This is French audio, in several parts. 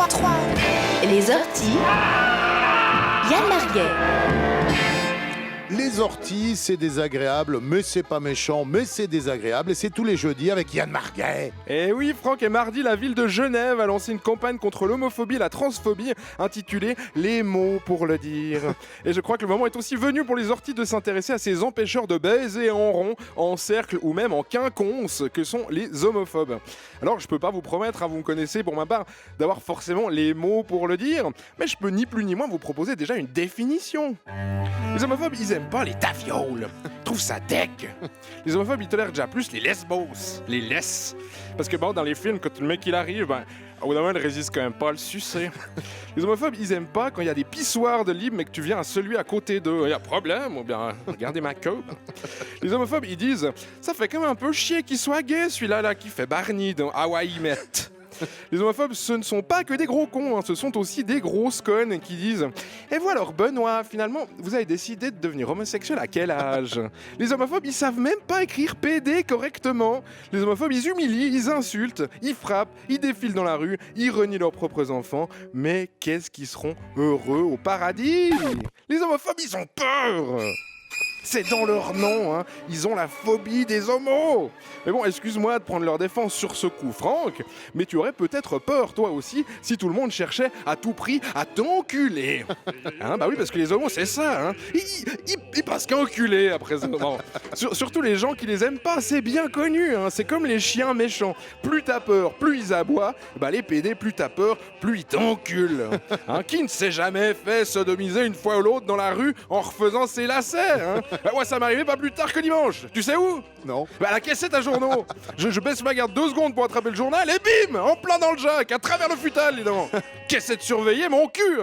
103. Les orties. Yann Marguet. Les orties, c'est désagréable, mais c'est pas méchant, mais c'est désagréable. Et c'est tous les jeudis avec Yann Marguet. Et oui, Franck, et mardi, la ville de Genève a lancé une campagne contre l'homophobie et la transphobie intitulée « Les mots pour le dire ». Et je crois que le moment est aussi venu pour les orties de s'intéresser à ces empêcheurs de baiser en rond, en cercle ou même en quinconce que sont les homophobes. Alors, je peux pas vous promettre, vous me connaissez pour ma part, d'avoir forcément les mots pour le dire, mais je peux ni plus ni moins vous proposer déjà une définition. Les homophobes, ils aiment pas les tavioles. Ils trouvent ça deck. Les homophobes, ils tolèrent déjà plus les lesbos. Les laisses. Parce que bon, dans les films, quand le mec il arrive, au bout d'un moment, il résiste quand même pas à le sucer. Les homophobes, ils aiment pas quand il y a des pissoirs de libre, mais que tu viens à celui à côté d'eux. Il y a problème, ou bien regardez ma queue. Les homophobes, ils disent, ça fait quand même un peu chier qu'il soit gay, celui-là là, qui fait Barney dans Hawaii Met. Les homophobes, ce ne sont pas que des gros cons, ce sont aussi des grosses connes qui disent « Et voilà alors Benoît, finalement, vous avez décidé de devenir homosexuel à quel âge ?» Les homophobes, ils savent même pas écrire PD correctement. Les homophobes, ils humilient, ils insultent, ils frappent, ils défilent dans la rue, ils renient leurs propres enfants. Mais qu'est-ce qu'ils seront heureux au paradis? Les homophobes, ils ont peur. C'est dans leur nom, ils ont la phobie des homos. Mais bon, excuse-moi de prendre leur défense sur ce coup, Franck, mais tu aurais peut-être peur, toi aussi, si tout le monde cherchait à tout prix à t'enculer. Bah oui, parce que les homos, c'est ça, ils passent qu'enculés après ça. Bon. Surtout les gens qui les aiment pas, c'est bien connu, c'est comme les chiens méchants. Plus t'as peur, plus ils aboient, les PD, plus t'as peur, plus ils t'enculent. Qui ne s'est jamais fait sodomiser une fois ou l'autre dans la rue en refaisant ses lacets, moi, ça m'est arrivé pas plus tard que dimanche. Tu sais où? Non. À la caissette à journaux. Je baisse ma garde 2 secondes pour attraper le journal et bim, en plein dans le jack, à travers le futal, évidemment. Caissette surveillée, mon cul,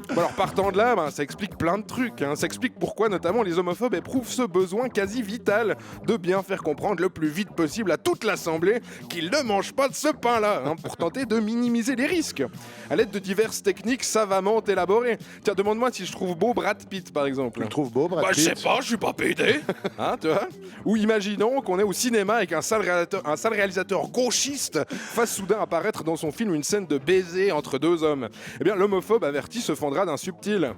Bon alors partant de là, ça explique plein de trucs. Ça explique pourquoi notamment les homophobes éprouvent ce besoin quasi vital de bien faire comprendre le plus vite possible à toute l'assemblée qu'ils ne mangent pas de ce pain-là, pour tenter de minimiser les risques. À l'aide de diverses techniques savamment élaborées. Tiens, demande-moi si je trouve beau Brad Pitt par exemple. Tu le trouves beau, Brad Pitt? Je sais pas, je suis pas pédé. Tu vois? Ou imaginons qu'on est au cinéma et qu'un sale réalisateur gauchiste fasse soudain apparaître dans son film une scène de baiser entre 2 hommes. Eh bien, l'homophobe averti se fendra d'un subtil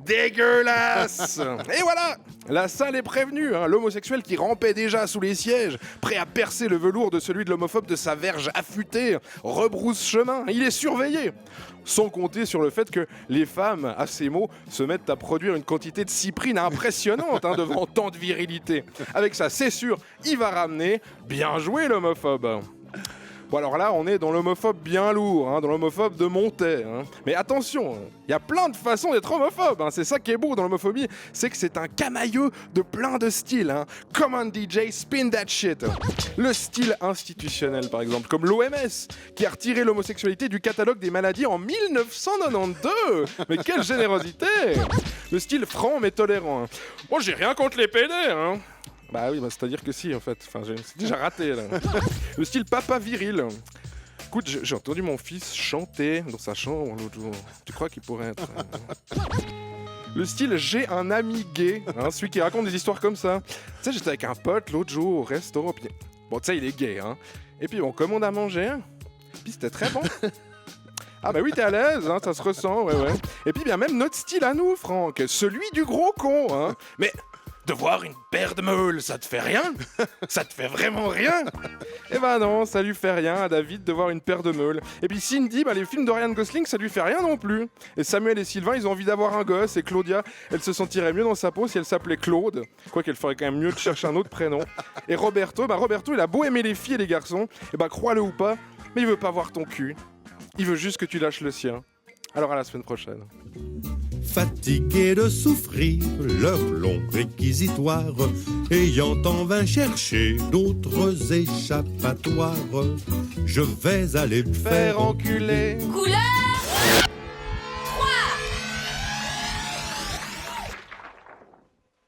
dégueulasse. Et voilà, la salle est prévenue, l'homosexuel qui rampait déjà sous les sièges, prêt à percer le velours de celui de l'homophobe de sa verge affûtée, rebrousse chemin, il est surveillé. Sans compter sur le fait que les femmes, à ces mots, se mettent à produire une quantité de cyprine impressionnante devant tant de virilité. Avec ça, c'est sûr, il va ramener. Bien joué l'homophobe. Bon alors là, on est dans l'homophobe bien lourd, dans l'homophobe de Montet. Mais attention, il y a plein de façons d'être homophobe. C'est ça qui est beau dans l'homophobie, c'est que c'est un camailleux de plein de styles. Come on DJ, spin that shit. Le style institutionnel par exemple, comme l'OMS, qui a retiré l'homosexualité du catalogue des maladies en 1992. Mais quelle générosité. Le style franc mais tolérant. Moi j'ai rien contre les PD, Bah oui, c'est-à-dire que si, en fait. C'est déjà raté, là. Le style papa viril. Écoute, j'ai entendu mon fils chanter dans sa chambre l'autre jour. Tu crois qu'il pourrait être... Le style j'ai un ami gay, celui qui raconte des histoires comme ça. Tu sais, j'étais avec un pote l'autre jour au restaurant, puis... Bon, tu sais, il est gay, Et puis on commande à manger, puis c'était très bon. Ah bah oui, t'es à l'aise, ça se ressent, ouais. Et puis bien même notre style à nous, Franck, celui du gros con, Mais... De voir une paire de meules, ça te fait rien? Ça te fait vraiment rien? Eh ben non, ça lui fait rien à David de voir une paire de meules. Et puis Cindy, les films de Ryan Gosling, ça lui fait rien non plus. Et Samuel et Sylvain, ils ont envie d'avoir un gosse. Et Claudia, elle se sentirait mieux dans sa peau si elle s'appelait Claude. Quoi qu'elle ferait quand même mieux de chercher un autre prénom. Et Roberto, il a beau aimer les filles et les garçons, crois-le ou pas, mais il veut pas voir ton cul. Il veut juste que tu lâches le sien. Alors à la semaine prochaine. Fatigués de souffrir leur long réquisitoire, ayant en vain cherché d'autres échappatoires, je vais aller me faire enculer. Couleur